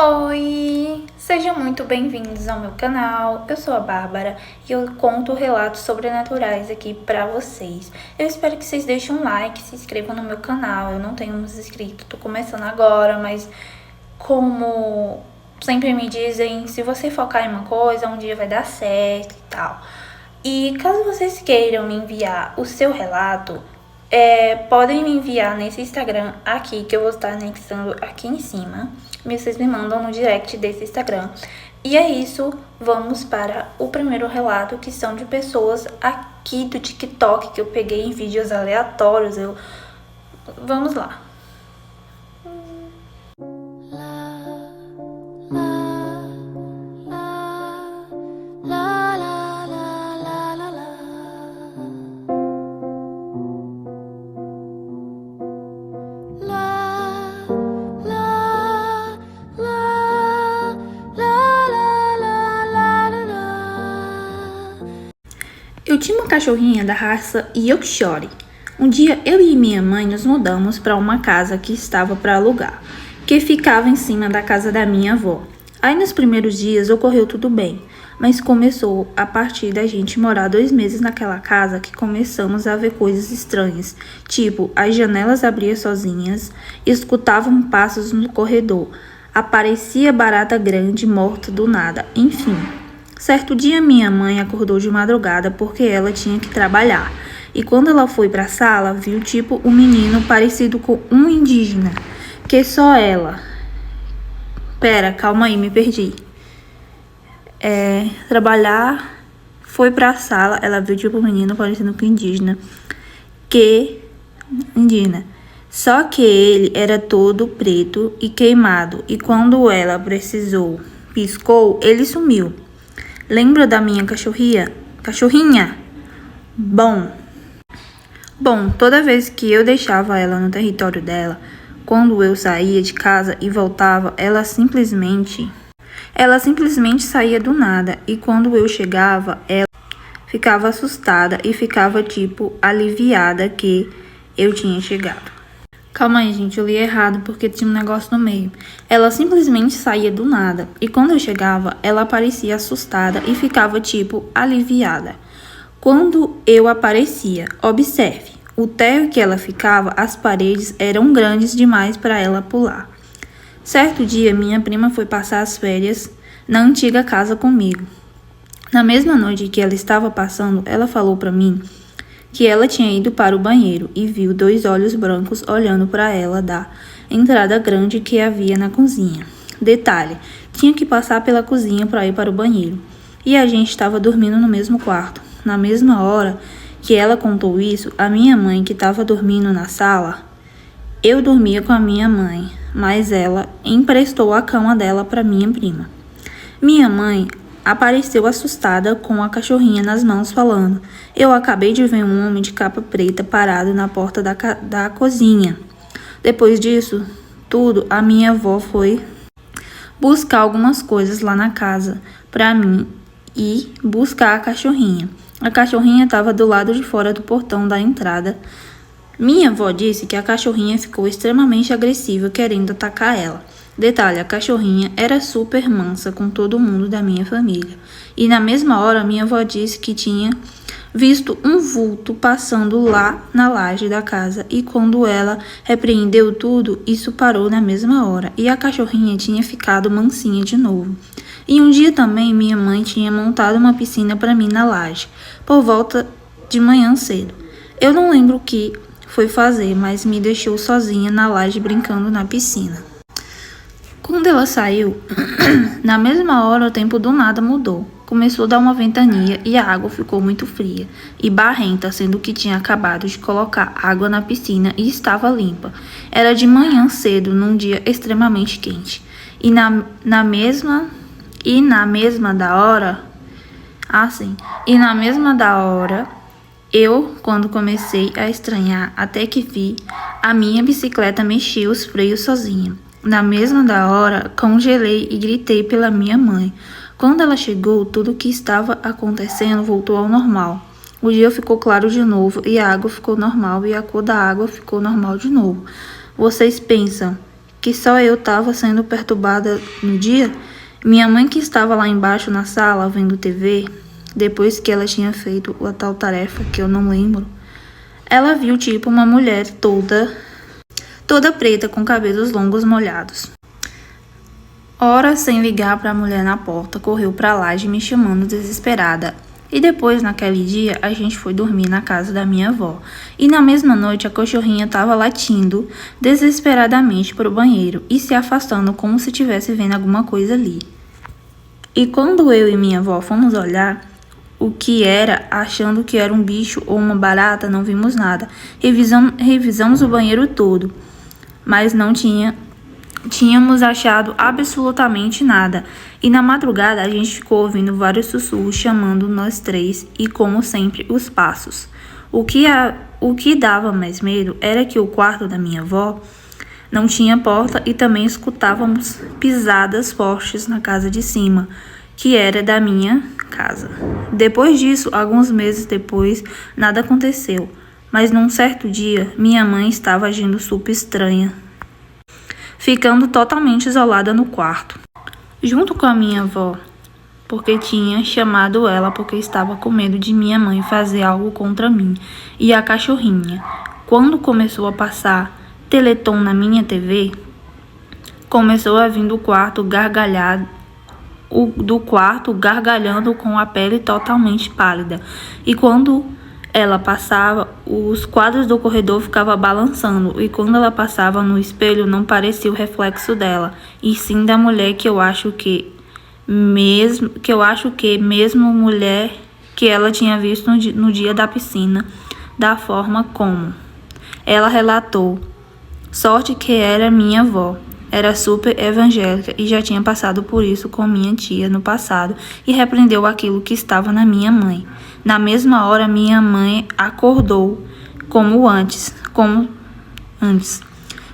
Oi! Sejam muito bem-vindos ao meu canal. Eu sou a Bárbara e eu conto relatos sobrenaturais aqui pra vocês. Eu espero que vocês deixem um like, se inscrevam no meu canal. Eu não tenho uns inscritos, tô começando agora, mas como sempre me dizem, se você focar em uma coisa, um dia vai dar certo e tal. E caso vocês queiram me enviar o seu relato, podem me enviar nesse Instagram aqui, que eu vou estar anexando aqui em cima. Vocês me mandam no direct desse Instagram. E é isso, vamos para o primeiro relato, que são de pessoas aqui do TikTok, que eu peguei em vídeos aleatórios. Vamos lá. Eu tinha uma cachorrinha da raça Yorkshire. Um dia eu e minha mãe nos mudamos para uma casa que estava para alugar, que ficava em cima da casa da minha avó. Aí nos primeiros dias ocorreu tudo bem, mas começou a partir da gente morar 2 meses naquela casa que começamos a ver coisas estranhas, tipo as janelas abriam sozinhas, escutavam passos no corredor, aparecia barata grande morta do nada, enfim. Certo dia minha mãe acordou de madrugada porque ela tinha que trabalhar. E quando ela foi para a sala, viu tipo um menino parecido com um indígena. Que só ela... Pera, calma aí, me perdi. Trabalhar, foi para a sala, ela viu tipo um menino parecido com um indígena. Indígena. Só que ele era todo preto e queimado. E quando ela piscou, ele sumiu. Lembra da minha cachorrinha? Bom, toda vez que eu deixava ela no território dela, quando eu saía de casa e voltava, ela simplesmente saía do nada. E quando eu chegava, ela ficava assustada e ficava tipo aliviada que eu tinha chegado. Calma aí, gente, eu li errado porque tinha um negócio no meio. Ela simplesmente saía do nada. E quando eu chegava, ela parecia assustada e ficava tipo aliviada. Quando eu aparecia, observe, o térreo que ela ficava, as paredes eram grandes demais para ela pular. Certo dia, minha prima foi passar as férias na antiga casa comigo. Na mesma noite que ela estava passando, ela falou para mim que ela tinha ido para o banheiro e viu 2 olhos brancos olhando para ela da entrada grande que havia na cozinha. Detalhe, tinha que passar pela cozinha para ir para o banheiro. E a gente estava dormindo no mesmo quarto. Na mesma hora que ela contou isso, a minha mãe, que estava dormindo na sala, eu dormia com a minha mãe, mas ela emprestou a cama dela para minha prima. Minha mãe apareceu assustada com a cachorrinha nas mãos falando: eu acabei de ver um homem de capa preta parado na porta da cozinha. Depois disso tudo, a minha avó foi buscar algumas coisas lá na casa para mim e buscar a cachorrinha. A cachorrinha estava do lado de fora do portão da entrada. Minha avó disse que a cachorrinha ficou extremamente agressiva, querendo atacar ela. Detalhe, a cachorrinha era super mansa com todo mundo da minha família. E na mesma hora, minha avó disse que tinha visto um vulto passando lá na laje da casa. E quando ela repreendeu tudo, isso parou na mesma hora. E a cachorrinha tinha ficado mansinha de novo. E um dia também, minha mãe tinha montado uma piscina para mim na laje, por volta de manhã cedo. Eu não lembro o que foi fazer, mas me deixou sozinha na laje brincando na piscina. Quando ela saiu, na mesma hora o tempo do nada mudou. Começou a dar uma ventania e a água ficou muito fria e barrenta, sendo que tinha acabado de colocar água na piscina e estava limpa. Era de manhã cedo, num dia extremamente quente. E na mesma da hora, eu, quando comecei a estranhar, até que vi a minha bicicleta mexer os freios sozinha. Na mesma da hora, congelei e gritei pela minha mãe. Quando ela chegou, tudo o que estava acontecendo voltou ao normal. O dia ficou claro de novo e a água ficou normal e a cor da água ficou normal de novo. Vocês pensam que só eu estava sendo perturbada no dia? Minha mãe, que estava lá embaixo na sala vendo TV, depois que ela tinha feito a tal tarefa que eu não lembro, ela viu tipo uma mulher toda preta com cabelos longos molhados. Ora, sem ligar para a mulher na porta, correu para lá me chamando desesperada. E depois, naquele dia, a gente foi dormir na casa da minha avó. E na mesma noite, a cachorrinha estava latindo desesperadamente para o banheiro e se afastando como se estivesse vendo alguma coisa ali. E quando eu e minha avó fomos olhar o que era, achando que era um bicho ou uma barata, não vimos nada. Revisamos o banheiro todo, mas não tínhamos achado absolutamente nada. E na madrugada a gente ficou ouvindo vários sussurros chamando nós três e, como sempre, os passos. O que dava mais medo era que o quarto da minha avó não tinha porta e também escutávamos pisadas fortes na casa de cima, que era da minha casa. Depois disso, alguns meses depois, nada aconteceu. Mas num certo dia, minha mãe estava agindo super estranha, ficando totalmente isolada no quarto, junto com a minha avó, porque tinha chamado ela porque estava com medo de minha mãe fazer algo contra mim e a cachorrinha. Quando começou a passar Teleton na minha TV, começou a vir do quarto gargalhando com a pele totalmente pálida. E quando ela passava, os quadros do corredor ficavam balançando, e quando ela passava no espelho não parecia o reflexo dela, e sim da mulher que eu acho que mesmo mulher que ela tinha visto no dia da piscina, da forma como ela relatou. Sorte que era minha avó. Era super evangélica e já tinha passado por isso com minha tia no passado e repreendeu aquilo que estava na minha mãe. Na mesma hora, minha mãe acordou como antes,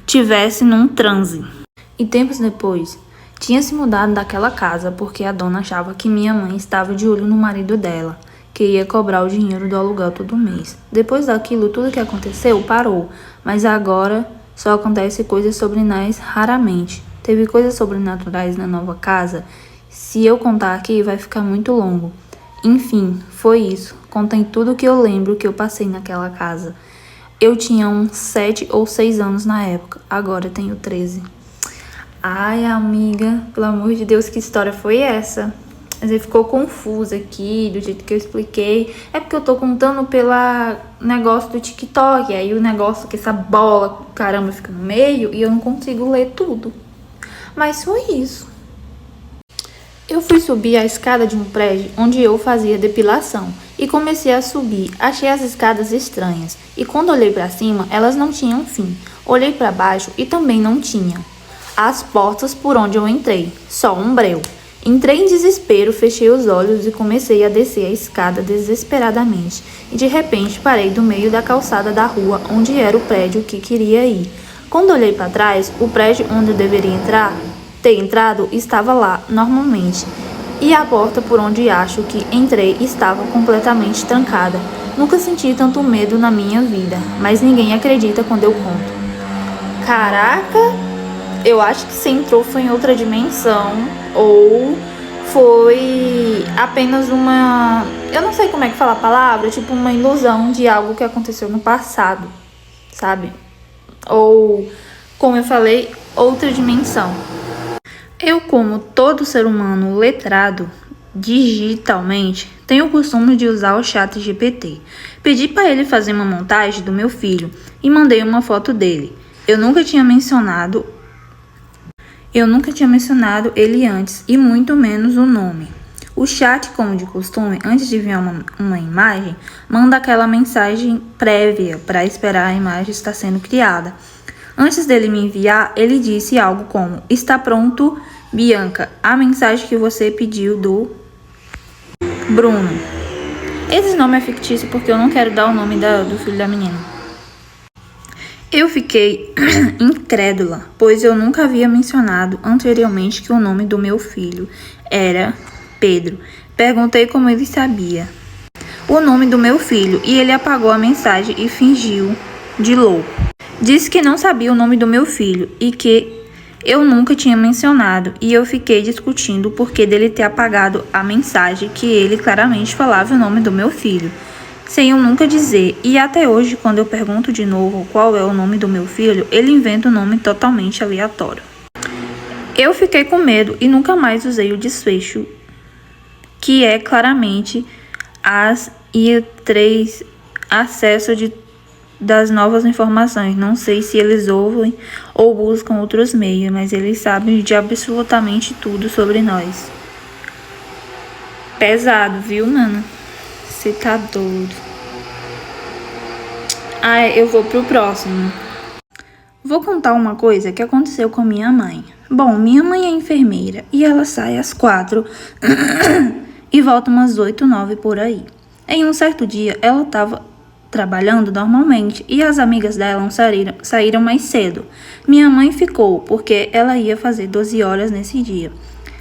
tivesse num transe. E tempos depois, tinha se mudado daquela casa porque a dona achava que minha mãe estava de olho no marido dela, que ia cobrar o dinheiro do aluguel todo mês. Depois daquilo, tudo que aconteceu parou, mas agora só acontece coisas sobrenaturais raramente. Teve coisas sobrenaturais na nova casa. Se eu contar aqui, vai ficar muito longo. Enfim, foi isso. Contei tudo que eu lembro que eu passei naquela casa. Eu tinha uns 7 ou 6 anos na época. Agora tenho 13. Ai, amiga, pelo amor de Deus, que história foi essa? Mas ele ficou confuso aqui, do jeito que eu expliquei. É porque eu tô contando pela negócio do TikTok. Aí o negócio que essa bola, caramba, fica no meio e eu não consigo ler tudo. Mas foi isso. Eu fui subir a escada de um prédio onde eu fazia depilação. E comecei a subir. Achei as escadas estranhas. E quando olhei pra cima, elas não tinham fim. Olhei pra baixo e também não tinham. As portas por onde eu entrei. Só um breu. Entrei em desespero, fechei os olhos e comecei a descer a escada desesperadamente. E de repente parei do meio da calçada da rua onde era o prédio que queria ir. Quando olhei para trás, o prédio onde eu deveria ter entrado estava lá, normalmente. E a porta por onde acho que entrei estava completamente trancada. Nunca senti tanto medo na minha vida, mas ninguém acredita quando eu conto. Caraca! Eu acho que você entrou foi em outra dimensão ou foi apenas uma... Eu não sei como é que fala a palavra, tipo uma ilusão de algo que aconteceu no passado, sabe? Ou, como eu falei, outra dimensão. Eu, como todo ser humano letrado digitalmente, tenho o costume de usar o ChatGPT. Pedi para ele fazer uma montagem do meu filho e mandei uma foto dele. Eu nunca tinha mencionado ele antes e muito menos o nome. O chat, como de costume, antes de enviar uma imagem, manda aquela mensagem prévia para esperar a imagem estar sendo criada. Antes dele me enviar, ele disse algo como: "Está pronto, Bianca, a mensagem que você pediu do Bruno." Esse nome é fictício porque eu não quero dar o nome do filho da menina. Eu fiquei incrédula, pois eu nunca havia mencionado anteriormente que o nome do meu filho era Pedro. Perguntei como ele sabia o nome do meu filho e ele apagou a mensagem e fingiu de louco. Disse que não sabia o nome do meu filho e que Eu nunca tinha mencionado e eu fiquei discutindo o porquê dele ter apagado a mensagem que ele claramente falava o nome do meu filho, sem eu nunca dizer. E até hoje, quando eu pergunto de novo qual é o nome do meu filho, ele inventa um nome totalmente aleatório. Eu fiquei com medo e nunca mais usei o desfecho, que é claramente as e 3 acesso das novas informações. Não sei se eles ouvem ou buscam outros meios, mas eles sabem de absolutamente tudo sobre nós. Pesado, viu, mano? Você tá doido. Eu vou pro próximo. Vou contar uma coisa que aconteceu com minha mãe. Bom, minha mãe é enfermeira e ela sai às 4 e volta umas 8, 9 por aí. Em um certo dia, ela estava trabalhando normalmente e as amigas dela saíram mais cedo. Minha mãe ficou, porque ela ia fazer 12 horas nesse dia.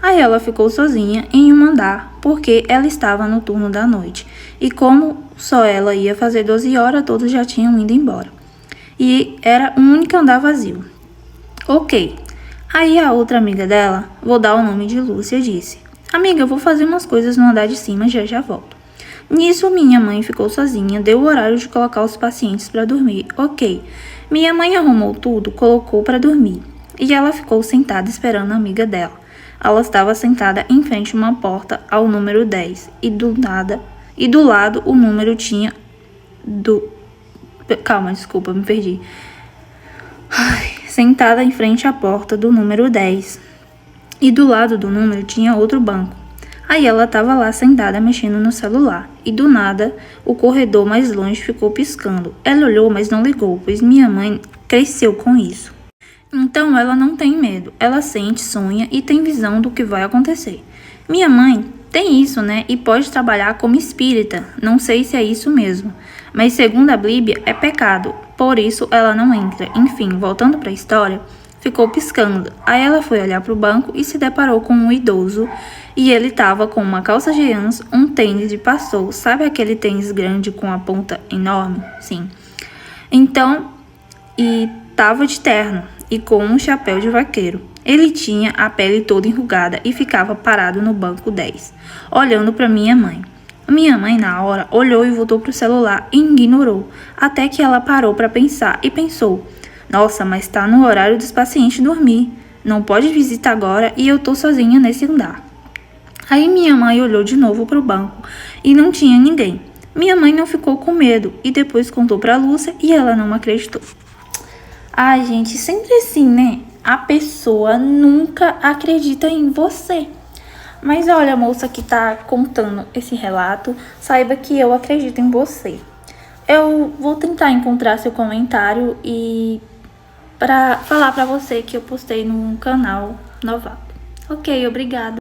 Aí ela ficou sozinha em um andar, porque ela estava no turno da noite. E como só ela ia fazer 12 horas, todos já tinham ido embora. E era um único andar vazio. Ok. Aí a outra amiga dela, vou dar o nome de Lúcia, disse: Amiga, eu vou fazer umas coisas no andar de cima, já volto. Nisso, minha mãe ficou sozinha, deu o horário de colocar os pacientes para dormir. Ok. Minha mãe arrumou tudo, colocou para dormir. E ela ficou sentada esperando a amiga dela. Ela estava sentada em frente a uma porta ao número 10. E do lado o número tinha Calma, desculpa, me perdi. Sentada em frente à porta do número 10. E do lado do número tinha outro banco. Aí ela estava lá sentada mexendo no celular. E do nada, o corredor mais longe ficou piscando. Ela olhou, mas não ligou, pois minha mãe cresceu com isso. Então ela não tem medo. Ela sente, sonha e tem visão do que vai acontecer. Minha mãe tem isso, né? E pode trabalhar como espírita. Não sei se é isso mesmo. Mas segundo a Bíblia, é pecado. Por isso ela não entra. Enfim, voltando para a história, ficou piscando. Aí ela foi olhar para o banco e se deparou com um idoso. E ele estava com uma calça jeans, um tênis de pastor. Sabe aquele tênis grande com a ponta enorme? Sim. Então, e tava de terno e com um chapéu de vaqueiro. Ele tinha a pele toda enrugada e ficava parado no banco 10, olhando para minha mãe. Minha mãe, na hora, olhou e voltou pro celular e ignorou, até que ela parou para pensar e pensou: Nossa, mas tá no horário dos pacientes dormir. Não pode visitar agora e eu tô sozinha nesse andar. Aí minha mãe olhou de novo pro banco e não tinha ninguém. Minha mãe não ficou com medo e depois contou pra Lúcia e ela não acreditou. Ai, gente, sempre assim, né? A pessoa nunca acredita em você. Mas olha, moça que tá contando esse relato, saiba que eu acredito em você. Eu vou tentar encontrar seu comentário e para falar pra você que eu postei no canal Novato. Ok, obrigada.